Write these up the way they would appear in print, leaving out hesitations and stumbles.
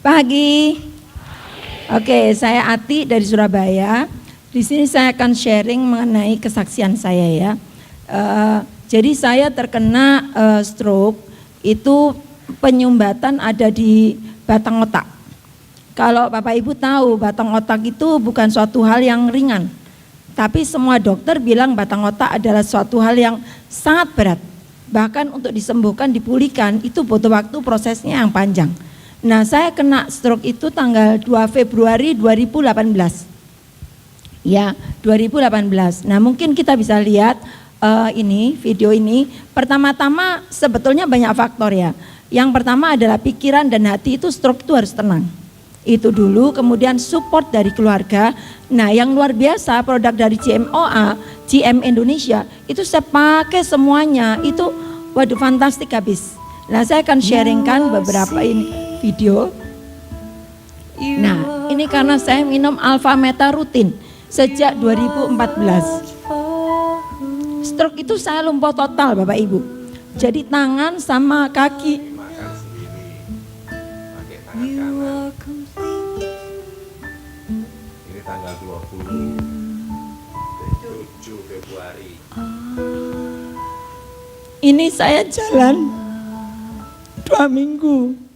Pagi. Oke, saya Ati dari Surabaya. Di sini saya akan sharing mengenai kesaksian saya ya. Jadi saya terkena stroke, itu penyumbatan ada di batang otak. Kalau Bapak Ibu tahu, batang otak itu bukan suatu hal yang ringan. Tapi semua dokter bilang batang otak adalah suatu hal yang sangat berat. Bahkan untuk disembuhkan, dipulihkan, itu butuh waktu prosesnya yang panjang. Nah, saya kena stroke itu tanggal 2 Februari 2018. Ya, 2018. Nah, mungkin kita bisa lihat ini, video ini. Pertama-tama sebetulnya banyak faktor ya. Yang pertama adalah pikiran dan hati itu stroke itu harus tenang. Itu dulu, kemudian support dari keluarga. Nah, yang luar biasa produk dari GMOA, GM Indonesia, itu saya pakai semuanya. Itu waduh fantastik habis. Nah, saya akan sharingkan beberapa ini video. Nah, ini karena saya minum Alpha Meta rutin sejak 2014. Stroke itu saya lumpuh total Bapak Ibu. Jadi tangan sama kaki. Makan sendiri, pakai tangan kanan. Ini tanggal 27 Februari. Ini saya jalan 2 minggu.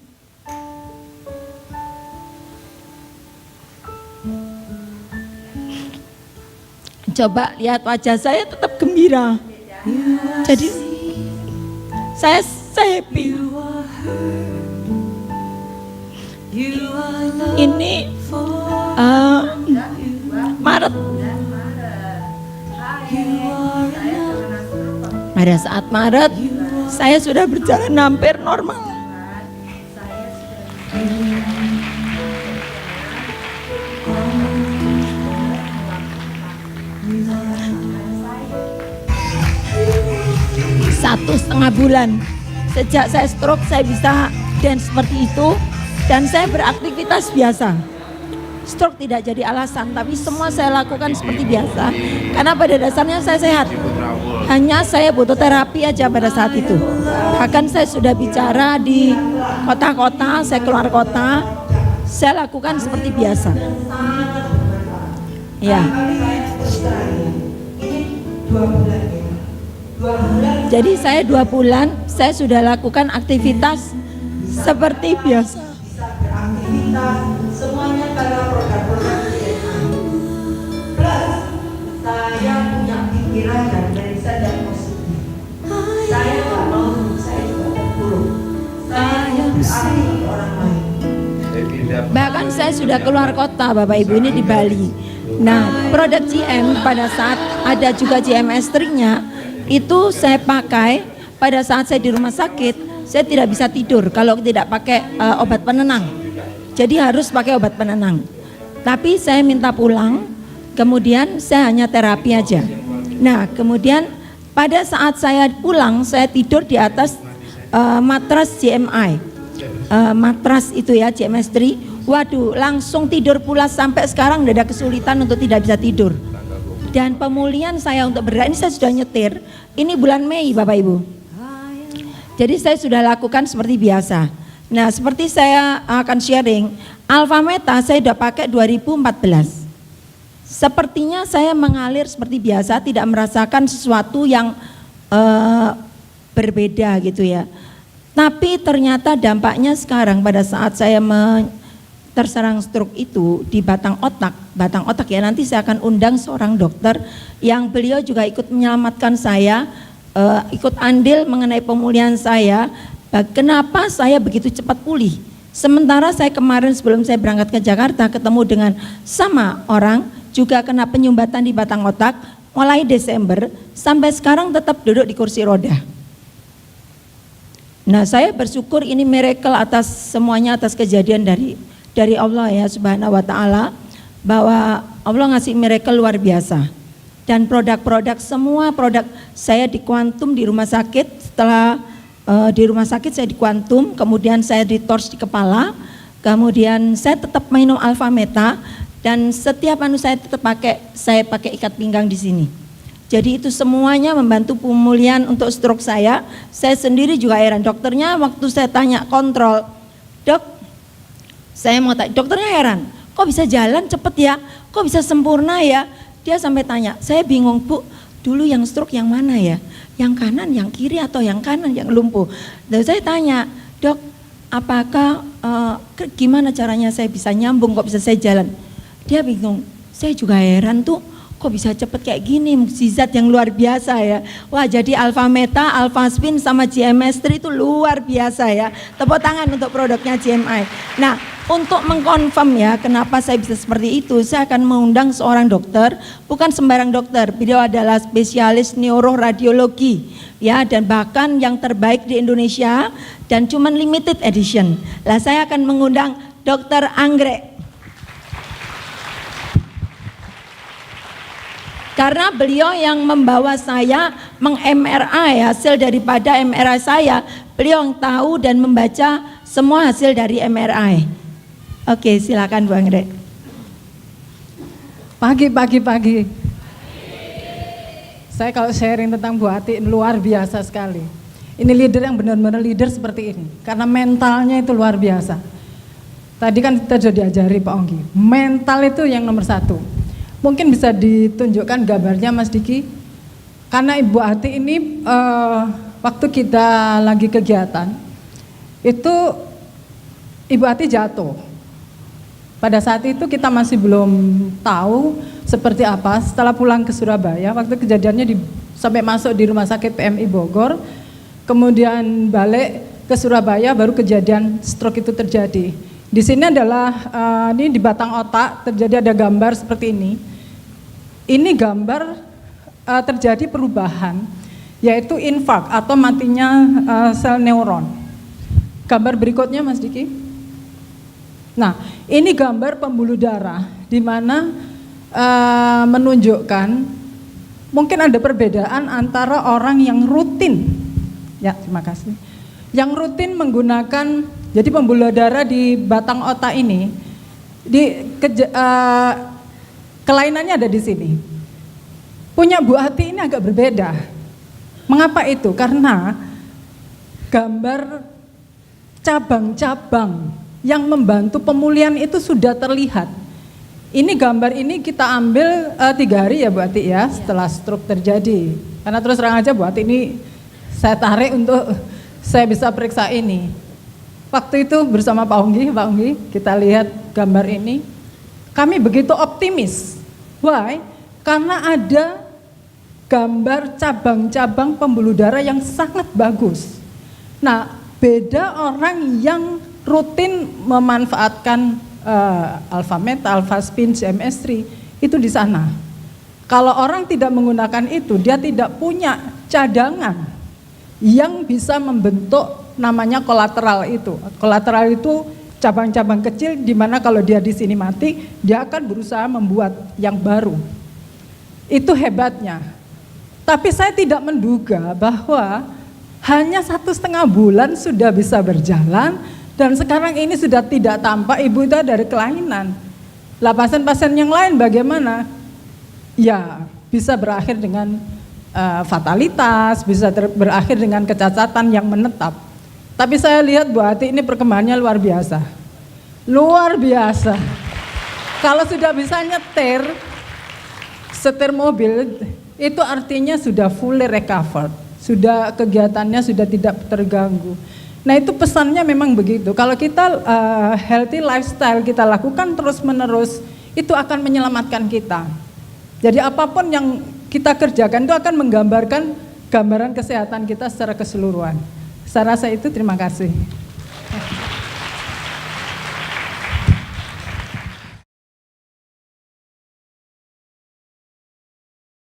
Coba lihat wajah saya tetap gembira. Jadi saya happy. Ini Maret. Pada saat Maret saya sudah berjalan hampir normal. Satu setengah bulan sejak saya stroke saya bisa dance seperti itu dan saya beraktivitas biasa. Stroke tidak jadi alasan, tapi semua saya lakukan seperti biasa karena pada dasarnya saya sehat. Hanya saya butuh terapi aja pada saat itu. Bahkan saya sudah bicara di kota-kota, saya keluar kota, saya lakukan seperti biasa. Ya. Jadi saya 2 bulan saya sudah lakukan aktivitas seperti biasa. Semuanya karena produk-produk plus saya punya pikiran dan mindset yang positif. Saya nggak mau saya juga terpuruk. Saya berarti orang lain. Bahkan saya sudah keluar kota Bapak Ibu, ini di Bali. Nah, produk GM pada saat ada juga GM estriknya itu saya pakai pada saat saya di rumah sakit. Saya tidak bisa tidur kalau tidak pakai obat penenang. Jadi harus pakai obat penenang. Tapi saya minta pulang, kemudian saya hanya terapi aja. Nah, kemudian pada saat saya pulang, saya tidur di atas matras GMI. Matras itu ya, GMS3. Waduh, langsung tidur pula sampai sekarang tidak ada kesulitan untuk tidak bisa tidur. Dan pemulihan saya untuk bergerak ini saya sudah nyetir. Ini bulan Mei Bapak Ibu. Jadi saya sudah lakukan seperti biasa. Nah, seperti saya akan sharing, Alpha Meta saya sudah pakai 2014. Sepertinya saya mengalir seperti biasa, tidak merasakan sesuatu yang berbeda gitu ya. Tapi ternyata dampaknya sekarang pada saat saya terserang stroke itu di batang otak ya, nanti saya akan undang seorang dokter yang beliau juga ikut menyelamatkan saya, ikut andil mengenai pemulihan saya. Kenapa saya begitu cepat pulih? Sementara saya kemarin sebelum saya berangkat ke Jakarta ketemu dengan sama orang juga kena penyumbatan di batang otak mulai Desember sampai sekarang tetap duduk di kursi roda. Nah, saya bersyukur ini miracle atas semuanya, atas kejadian dari Allah ya Subhanahu wa Ta'ala, bahwa Allah ngasih miracle luar biasa. Dan produk-produk, semua produk saya di Quantum di rumah sakit. Setelah di rumah sakit saya di Quantum, kemudian saya di torch di kepala, kemudian saya tetap minum Alpha Meta, dan setiap saya tetap saya pakai ikat pinggang di sini. Jadi itu semuanya membantu pemulihan untuk stroke saya. Saya sendiri juga heran, dokternya waktu saya tanya kontrol, dok Saya mau tanya, dokternya heran, kok bisa jalan cepet ya, kok bisa sempurna ya. Dia sampai tanya, saya bingung Bu, dulu yang stroke yang mana ya? Yang kanan, yang kiri, atau yang kanan yang lumpuh? Dan saya tanya, dok, apakah gimana caranya saya bisa nyambung, kok bisa saya jalan? Dia bingung, saya juga heran tuh, kok bisa cepet kayak gini, mukjizat yang luar biasa ya. Wah, jadi Alpha Meta, Alpha Spin sama GMS3 itu luar biasa ya. Tepuk tangan untuk produknya GMI. Nah, untuk mengkonfirm ya kenapa saya bisa seperti itu, saya akan mengundang seorang dokter, bukan sembarang dokter. Beliau adalah spesialis neuroradiologi ya, dan bahkan yang terbaik di Indonesia dan cuman limited edition. Lah, saya akan mengundang Dr. Anggrek. Karena beliau yang membawa saya meng-MRI hasil daripada MRI saya, beliau yang tahu dan membaca semua hasil dari MRI. Oke, silakan Bu Anggrek. Pagi. Saya kalau sharing tentang Bu Ati luar biasa sekali. Ini leader yang benar-benar leader seperti ini. Karena mentalnya itu luar biasa. Tadi kan kita sudah diajari Pak Onggi. Mental itu yang nomor satu. Mungkin bisa ditunjukkan gambarnya Mas Diki. Karena Ibu Ati ini waktu kita lagi kegiatan, itu Ibu Ati jatuh. Pada saat itu kita masih belum tahu seperti apa. Setelah pulang ke Surabaya, waktu kejadiannya sampai masuk di rumah sakit PMI Bogor, kemudian balik ke Surabaya, baru kejadian stroke itu terjadi. Di sini adalah ini di batang otak terjadi ada gambar seperti ini. Ini gambar terjadi perubahan, yaitu infark atau matinya sel neuron. Gambar berikutnya Mas Diki. Nah, ini gambar pembuluh darah di mana menunjukkan mungkin ada perbedaan antara orang yang rutin, ya terima kasih, yang rutin menggunakan, jadi pembuluh darah di batang otak ini, kelainannya ada di sini. Punya Bu Ati ini agak berbeda. Mengapa itu? Karena gambar cabang-cabang yang membantu pemulihan itu sudah terlihat. Ini gambar ini kita ambil 3 hari ya Bu Ati ya, setelah stroke terjadi. Karena terus terang aja Bu Ati ini saya tarik untuk saya bisa periksa ini. Waktu itu bersama Pak Onggi, kita lihat gambar ini. Kami begitu optimis. Why? Karena ada gambar cabang-cabang pembuluh darah yang sangat bagus. Nah, beda orang yang rutin memanfaatkan Alpha Meta, Alpha Spin, GMS3 itu di sana. Kalau orang tidak menggunakan itu, dia tidak punya cadangan yang bisa membentuk namanya kolateral itu. Kolateral itu cabang-cabang kecil di mana kalau dia di sini mati, dia akan berusaha membuat yang baru. Itu hebatnya. Tapi saya tidak menduga bahwa hanya 1,5 bulan sudah bisa berjalan. Dan sekarang ini sudah tidak tampak ibu itu dari kelainan. Lah pasien-pasien yang lain bagaimana? Ya bisa berakhir dengan fatalitas, bisa berakhir dengan kecacatan yang menetap. Tapi saya lihat Bu Ati ini perkembangannya luar biasa. Luar biasa. Kalau sudah bisa setir mobil, itu artinya sudah fully recovered. Sudah kegiatannya sudah tidak terganggu. Nah itu pesannya memang begitu, kalau kita healthy lifestyle kita lakukan terus-menerus, itu akan menyelamatkan kita. Jadi apapun yang kita kerjakan itu akan menggambarkan gambaran kesehatan kita secara keseluruhan. Saya rasa itu, terima kasih.